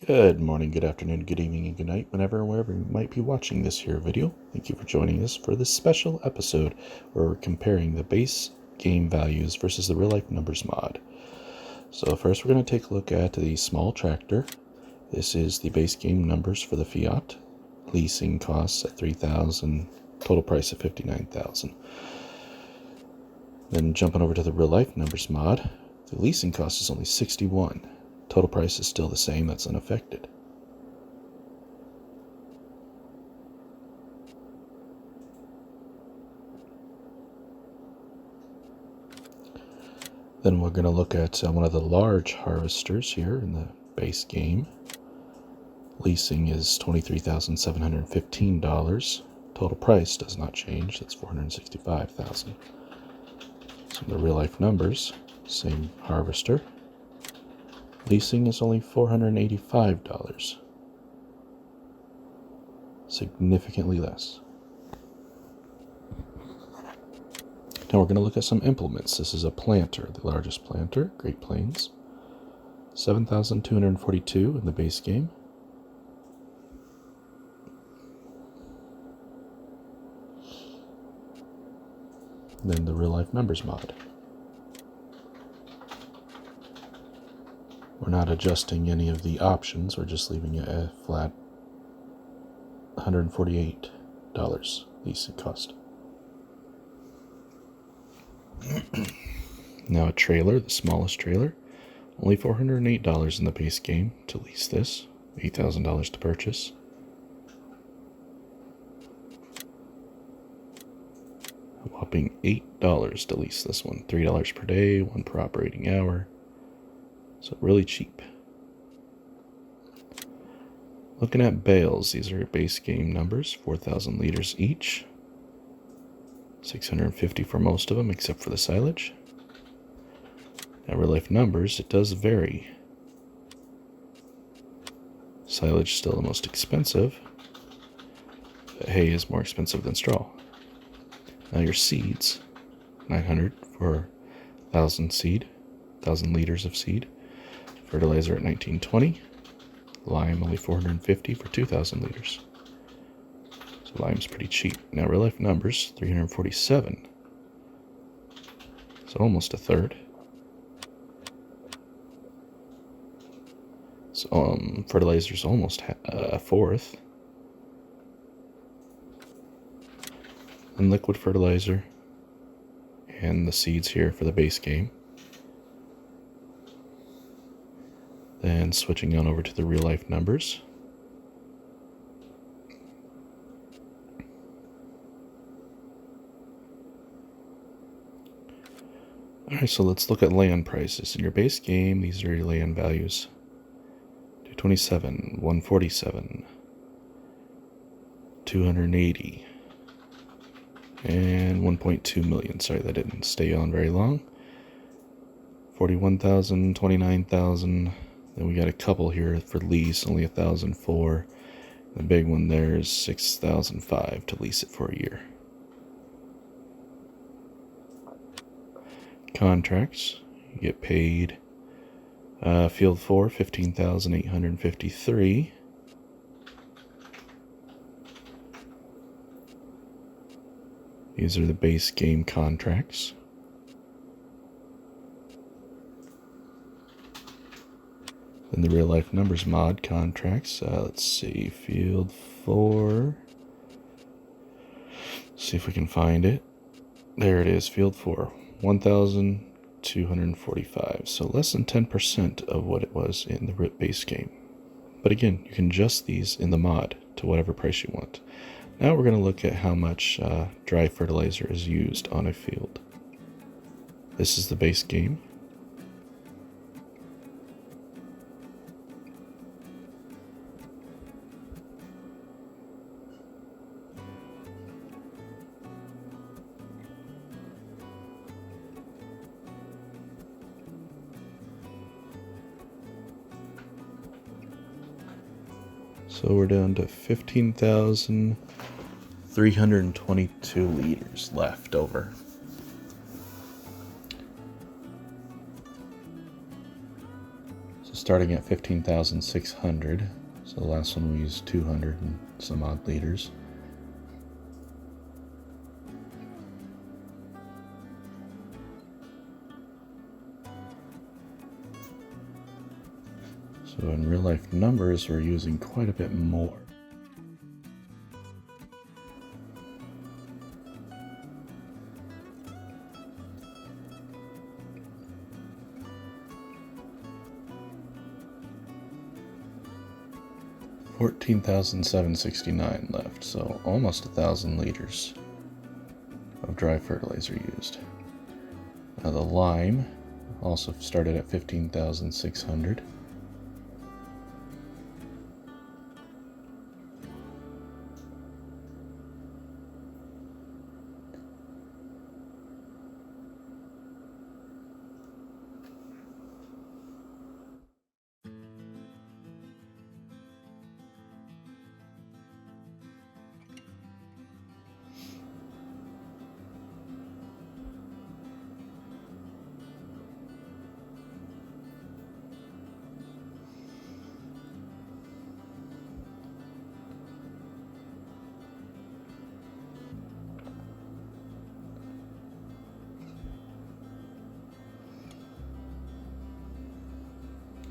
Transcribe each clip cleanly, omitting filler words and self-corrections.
Good morning, good afternoon, good evening, and good night, whenever and wherever you might be watching this here video. Thank you for joining us for this special episode where we're comparing the base game values versus the real life numbers mod. So first we're going to take a look at the small tractor. This is the base game numbers for the Fiat. Leasing costs at $3,000, total price of $59,000. Then jumping over to the real life numbers mod, the leasing cost is only $61,000. Total price is still the same, that's unaffected. Then we're going to look at one of the large harvesters here in the base game. Leasing is $23,715. Total price does not change, that's $465,000. So the real life numbers, same harvester. Leasing is only $485. Significantly less. Now we're going to look at some implements. This is a planter, the largest planter, Great Plains. $7,242 in the base game. Then the real life numbers mod. We're not adjusting any of the options, we're just leaving it at flat $148 leasing cost. Now a trailer, the smallest trailer, only $408 in the base game to lease this, $8,000 to purchase. A whopping $8 to lease this one, $3 per day, 1 per operating hour. So really cheap. Looking at bales, these are base game numbers, 4,000 liters each. 650 for most of them, except for the silage. Now real life numbers, it does vary. Silage is still the most expensive, but hay is more expensive than straw. Now your seeds, 900 for 1,000 seed, 1,000 liters of seed. Fertilizer at $19.20. Lime only $450 for 2,000 liters. So lime's pretty cheap. Now real life numbers, $347. So almost a third. So fertilizer's almost a fourth. And liquid fertilizer and the seeds here for the base game. Then switching on over to the real life numbers. Alright, so let's look at land prices. In your base game, these are your land values. 227, 147, 280, and 1.2 million. Sorry, that didn't stay on very long. 41,000, 29,000. Then we got a couple here for lease, only 1,004. The big one there is 6,005 to lease it for a year. Contracts, you get paid. Field 4, 15,853. These are the base game contracts. Then the real life numbers mod contracts. Let's see, field 4. See if we can find it. There it is, field 4, 1,245. So less than 10% of what it was in the base game. But again, you can adjust these in the mod to whatever price you want. Now we're going to look at how much dry fertilizer is used on a field. This is the base game. So we're down to 15,322 liters left over. starting at 15,600. So the last one we used 200 and some odd liters. So in real life numbers, we're using quite a bit more. $14,769 left, so almost 1,000 liters of dry fertilizer used. Now the lime also started at 15,600.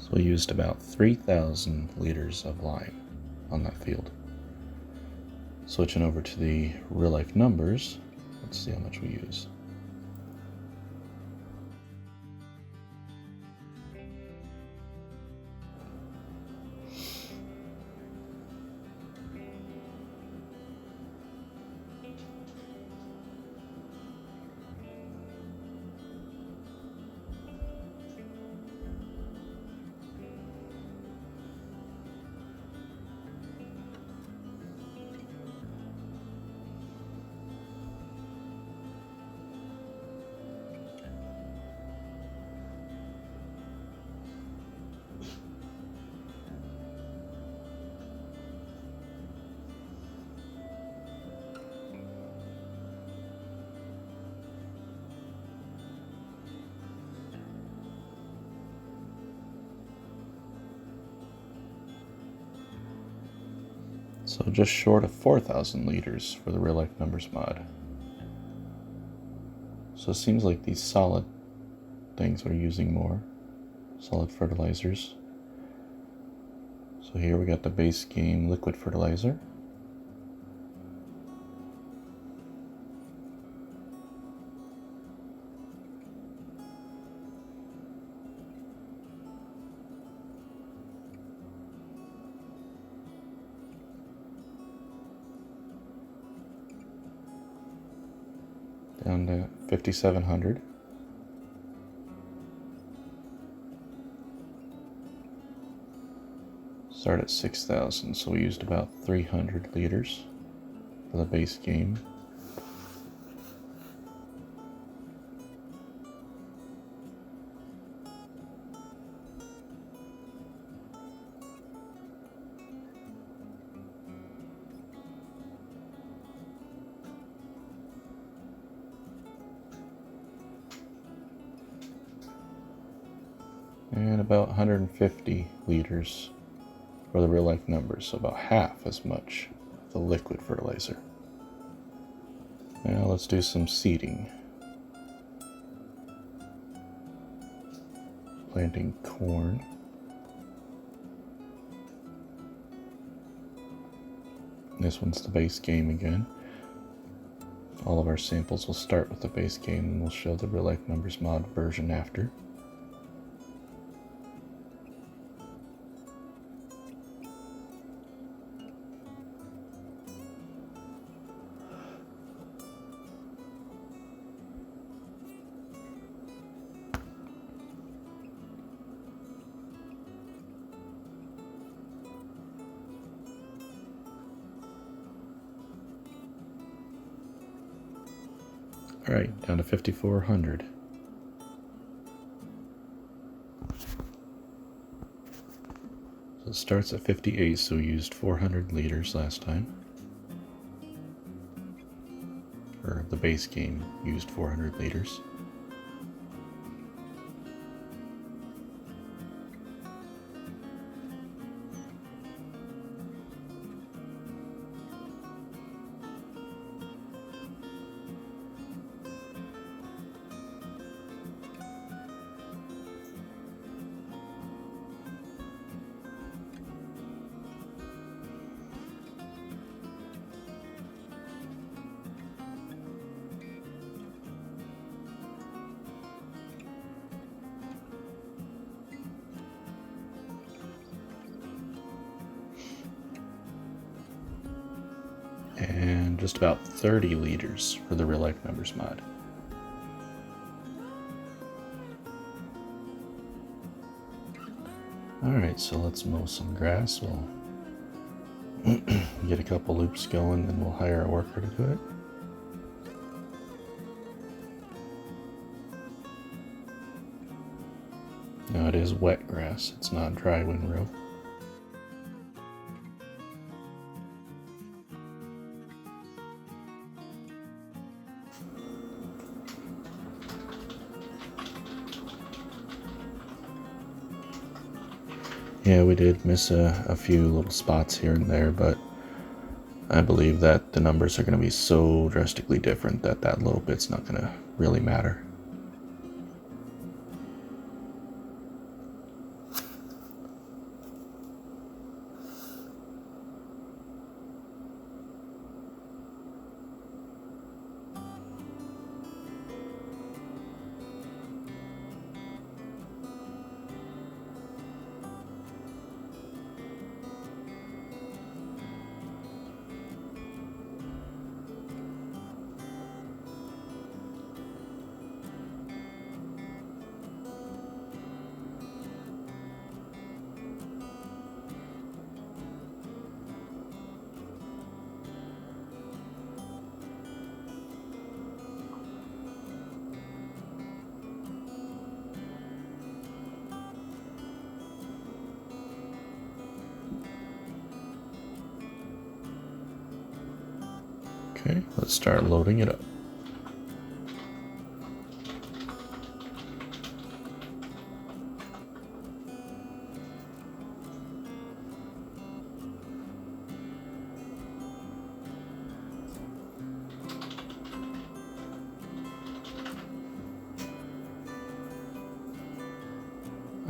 So we used about 3,000 liters of lime on that field. Switching over to the real life numbers, let's see how much we use. So just short of 4,000 liters for the real life numbers mod. So it seems like these solid things are using more, solid fertilizers. So here we got the base game liquid fertilizer. Down to 5,700. Start at 6,000, so we used about 300 liters for the base game. And about 150 liters for the real life numbers, so about half as much of the liquid fertilizer. Now let's do some seeding. Planting corn. This one's the base game again. All of our samples will start with the base game and we'll show the real life numbers mod version after. Alright, down to 5,400. So it starts at 58, so we used 400 liters last time. Or the base game used 400 liters. and just about 30 liters for the real life numbers mod. Alright, so let's mow some grass. We'll get a couple loops going, then we'll hire a worker to do it. Now it is wet grass, it's not dry windrow. Yeah, we did miss a few little spots here and there, but I believe that the numbers are going to be so drastically different that that little bit's not going to really matter. Okay, let's start loading it up.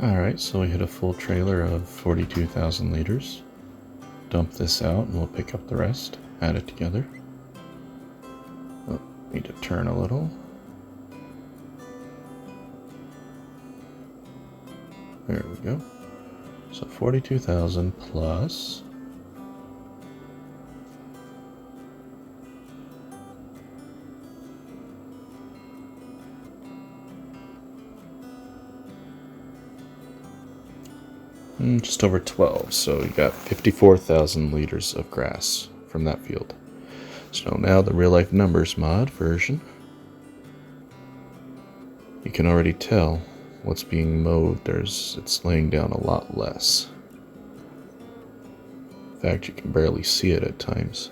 Alright, so we hit a full trailer of 42,000 liters. Dump this out and we'll pick up the rest, add it together. Oh, need to turn a little. There we go. So 42,000 plus just over 12, so you got 54,000 liters of grass from that field. So now the real life numbers mod version, you can already tell what's being mowed. It's laying down a lot less. In fact, you can barely see it at times.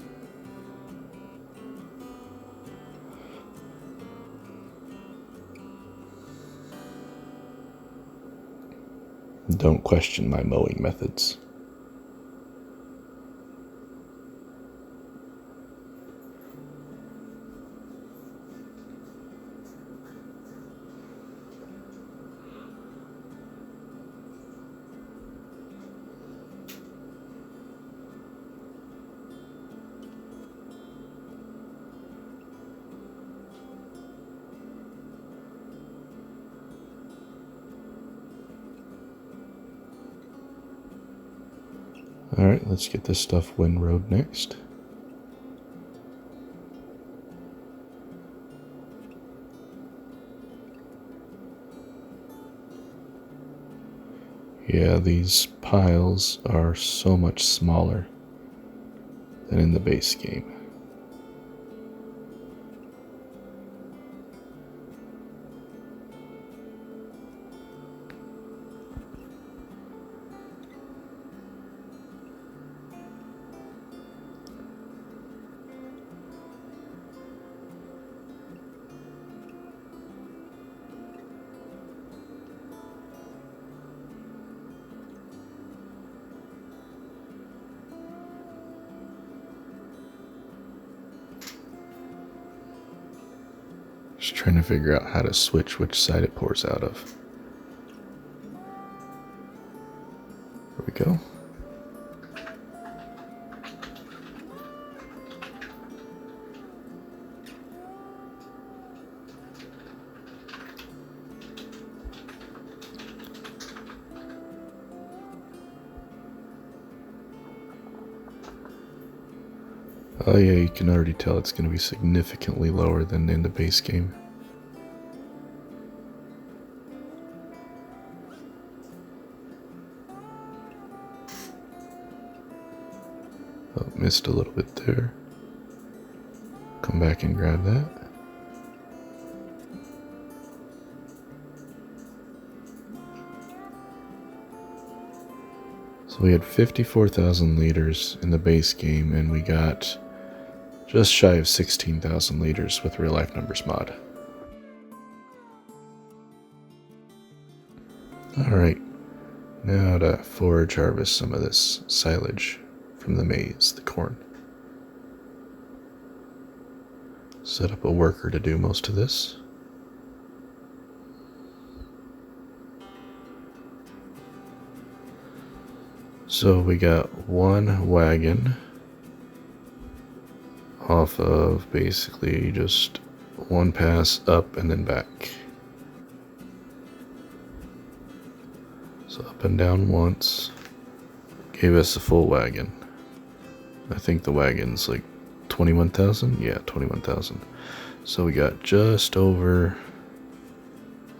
Don't question my mowing methods. Alright, let's get this stuff windrowed next. Yeah, these piles are so much smaller than in the base game. Just trying to figure out how to switch which side it pours out of. There we go. Oh yeah, you can already tell it's going to be significantly lower than in the base game. Oh, missed a little bit there. Come back and grab that. So we had 54,000 liters in the base game, and we got just shy of 16,000 liters with real life numbers mod. Alright, now to forage harvest some of this silage from the maize, the corn. Set up a worker to do most of this. So we got one wagon off of basically just one pass up and then back. So up and down once gave us a full wagon. I think the wagon's like 21,000? Yeah, 21,000. So we got just over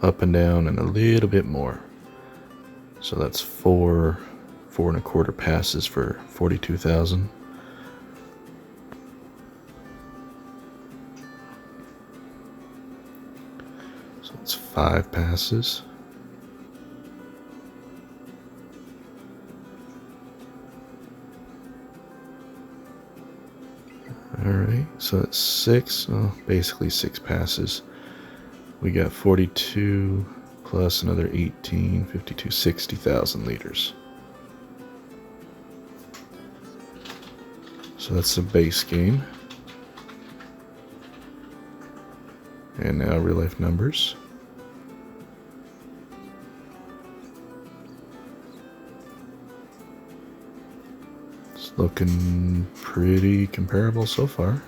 up and down and a little bit more. So that's 4 1/4 passes for 42,000. So it's 5 passes. Alright, so it's 6, basically 6 passes. We got 42 plus another 18, 52, 60,000 liters. So that's the base game. And now real life numbers. It's looking pretty comparable so far.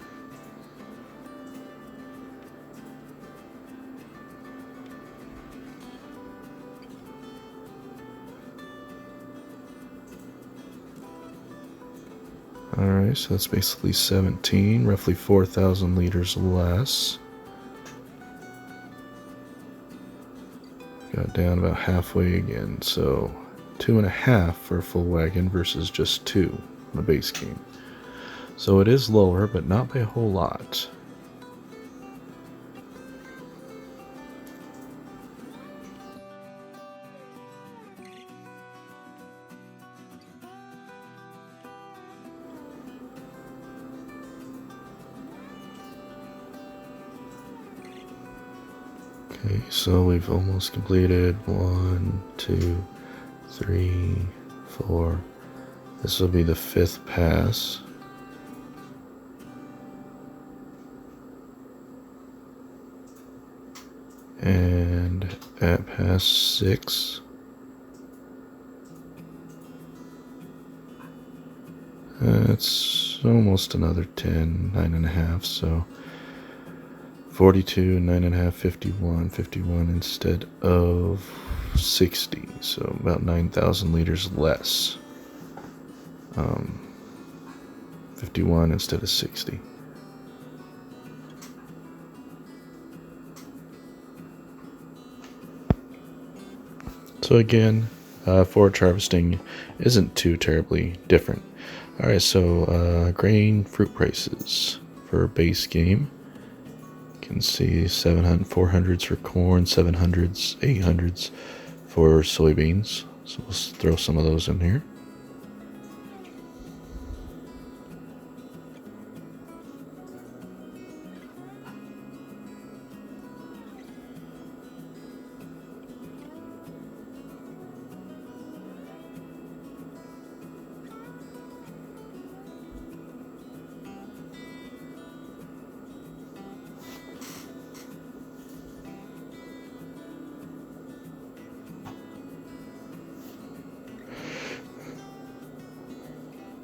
Alright, so that's basically 17, roughly 4,000 liters less. Got down about halfway again, so 2.5 for a full wagon versus just 2 in the base game. So it is lower, but not by a whole lot. Okay, so we've almost completed 1, 2, 3, 4. This will be the 5th pass. And at pass 6, it's almost another 10, 9.5, so 42, 9.5, 51, 51 instead of 60, so about 9,000 liters less. 51 instead of 60. So again, forage harvesting isn't too terribly different. Alright, so grain fruit prices for base game. You can see 700, 400s for corn, 700s, 800s for soybeans. So we'll throw some of those in here.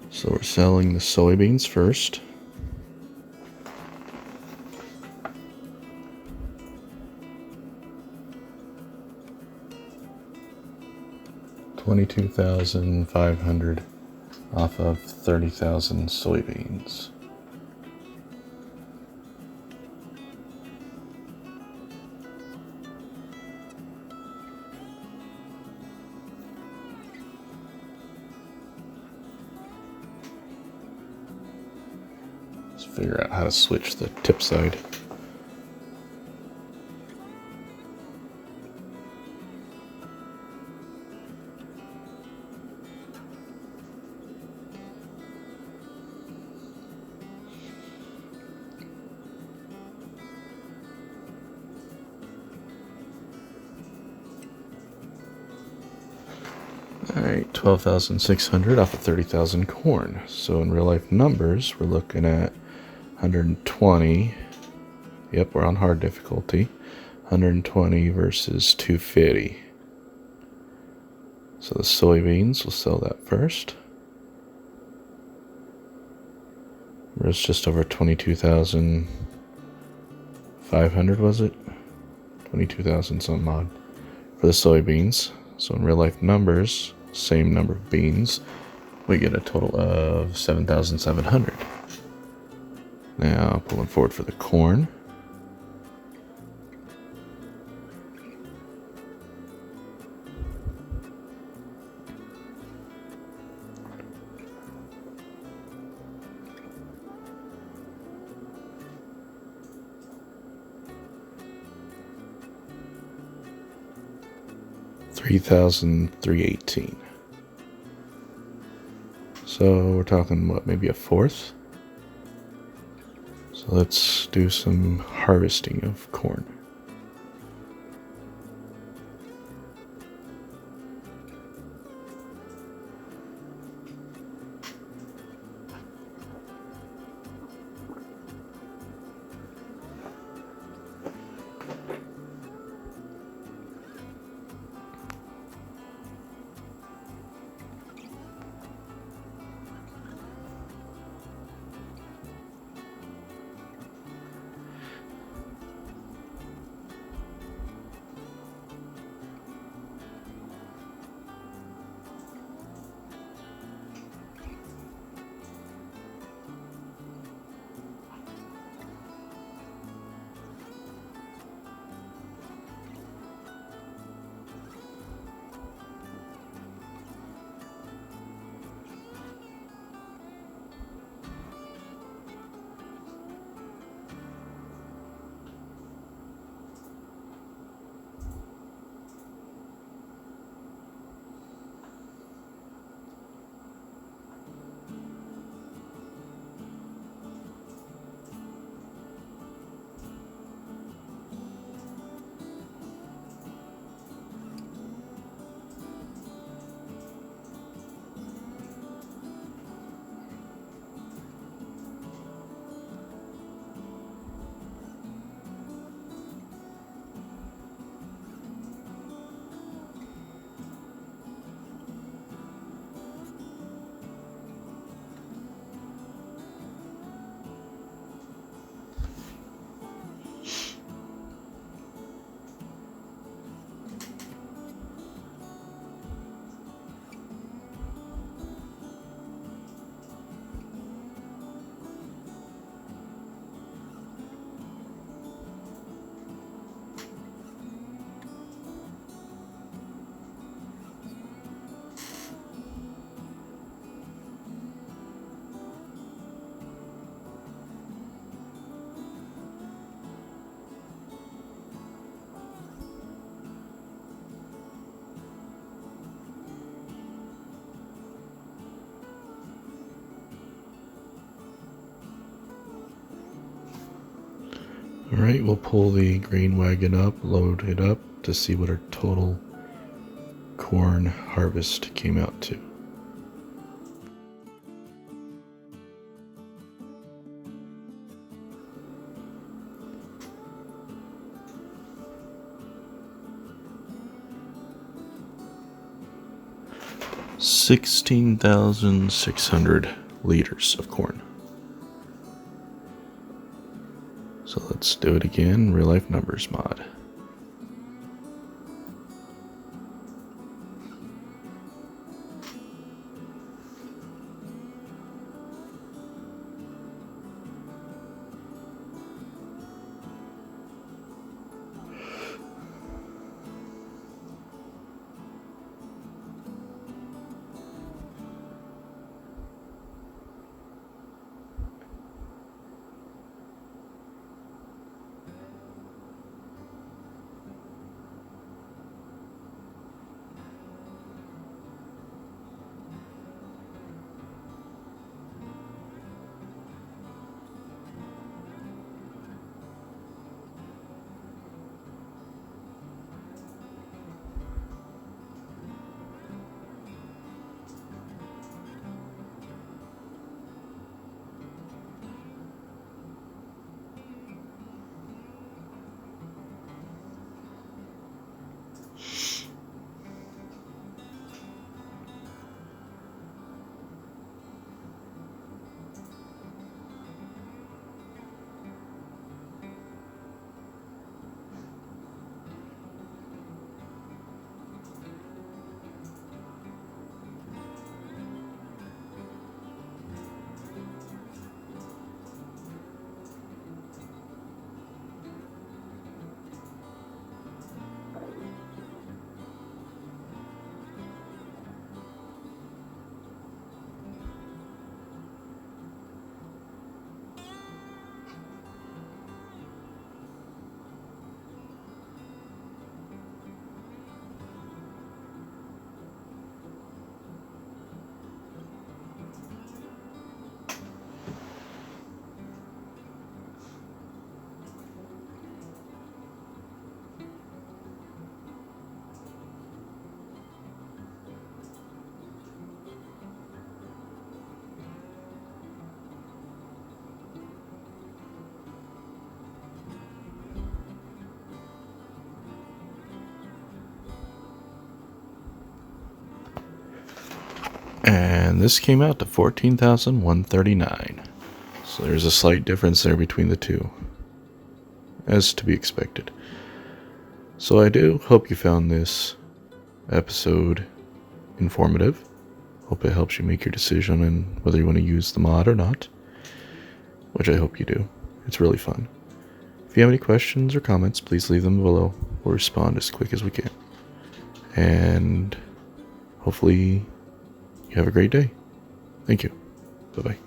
So we're selling the soybeans first. $22,500 off of 30,000 soybeans. Figure out how to switch the tip side. Alright, 12,600 off of 30,000 corn. So in real life numbers, we're looking at 120. Yep, we're on hard difficulty. 120 versus 250. So the soybeans, we'll sell that first. It's just over 22,500, was it? 22,000 some odd for the soybeans. So in real life numbers, same number of beans, we get a total of 7,700. Now pulling forward for the corn. $3,318. So we're talking, what, maybe a fourth? So let's do some harvesting of corn. Alright, we'll pull the grain wagon up, load it up to see what our total corn harvest came out to. $16,600 liters of corn. So let's do it again, real life numbers mod. And this came out to 14,139. So there's a slight difference there between the two, as to be expected. So I do hope you found this episode informative. Hope it helps you make your decision on whether you want to use the mod or not, which I hope you do. It's really fun. If you have any questions or comments, please leave them below. We'll respond as quick as we can. And hopefully you have a great day. Thank you. Bye-bye.